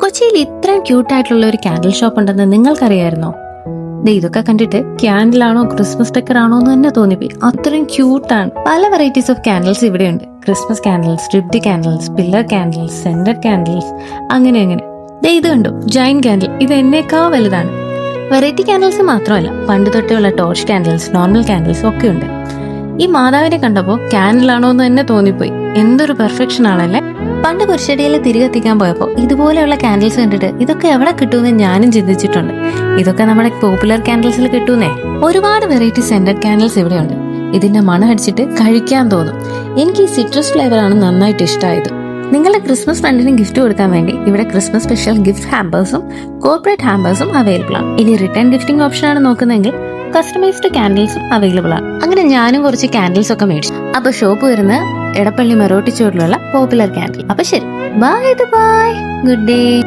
കൊച്ചിയിൽ ഇത്രയും ക്യൂട്ടായിട്ടുള്ള ഒരു ക്യാൻഡിൽ ഷോപ്പ് ഉണ്ടെന്ന് നിങ്ങൾക്കറിയായിരുന്നോ? ഇതൊക്കെ കണ്ടിട്ട് ക്യാൻഡിലാണോ ക്രിസ്മസ് ഡെക്കർ ആണോ എന്ന് തന്നെ തോന്നിപ്പോയി. അത്രയും ക്യൂട്ടാണ്. പല വെറൈറ്റീസ് ഓഫ് ക്യാൻഡിൽസ് ഇവിടെയുണ്ട്. Christmas candles, stripped candles, pillar candles, centred candles, അങ്ങനെ അങ്ങനെ. ഇത് കണ്ടു, ജൈന്റ് ക്യാൻഡിൽ. ഇത് എന്നേക്കാ വലുതാണ്. വെറൈറ്റി ക്യാൻഡിൽസ് മാത്രമല്ല, പണ്ട് തൊട്ടേയുള്ള ടോർച്ച് ക്യാൻഡിൽസ്, നോർമൽ ക്യാൻഡിൽസ് ഒക്കെ ഉണ്ട്. ഈ മാതാവിനെ കണ്ടപ്പോൾ ക്യാൻഡിലാണോ എന്ന് തന്നെ തോന്നിപ്പോയി. എന്തൊരു പെർഫെക്ഷൻ ആണല്ലേ. പണ്ട് കുരിശടിയിൽ തിരികെത്തിക്കാൻ പോയപ്പോൾ ഇതുപോലെയുള്ള ക്യാൻഡിൽസ് കണ്ടിട്ട് ഇതൊക്കെ എവിടെ കിട്ടുമെന്ന് ഞാനും ചിന്തിച്ചിട്ടുണ്ട്. ഇതൊക്കെ നമ്മുടെ പോപ്പുലർ ക്യാൻഡിൽസിൽ കിട്ടുന്നേ. ഒരുപാട് വെറൈറ്റി സെന്റഡ് ക്യാൻഡിൽസ് ഇവിടെയുണ്ട്. ഇതിന്റെ മണം അടിച്ചിട്ട് കഴിക്കാൻ തോന്നും. എനിക്ക് ഈ സിട്രസ് ഫ്ലേവർ ആണ് നന്നായിട്ട് ഇഷ്ടമായത്. നിങ്ങളുടെ ക്രിസ്മസ് ഫ്രണ്ടിന് ഗിഫ്റ്റ് കൊടുക്കാൻ വേണ്ടി ഇവിടെ ക്രിസ്മസ് സ്പെഷ്യൽ ഗിഫ്റ്റ് ഹാമ്പേഴ്സും കോർപ്പറേറ്റ് ഹാമ്പേഴ്സും അവൈലബിൾ ആണ്. ഇനി റിട്ടേൺ ഗിഫ്റ്റിംഗ് ഓപ്ഷൻ ആണ് നോക്കുന്നതെങ്കിൽ കസ്റ്റമൈസ്ഡ് ക്യാൻഡിൽസും അവൈലബിൾ ആണ്. അങ്ങനെ ഞാനും കുറച്ച് ക്യാൻഡിൽസ് ഒക്കെ മേടിച്ചു. അപ്പൊ ഷോപ്പ് വരുന്ന എടപ്പള്ളി മെറോട്ടി ചുവട്ടിലുള്ള പോപ്പുലർ ക്യാൻഡിൽ. അപ്പൊ ശരി, ബൈ ബൈ, ഗുഡ് ഡേ.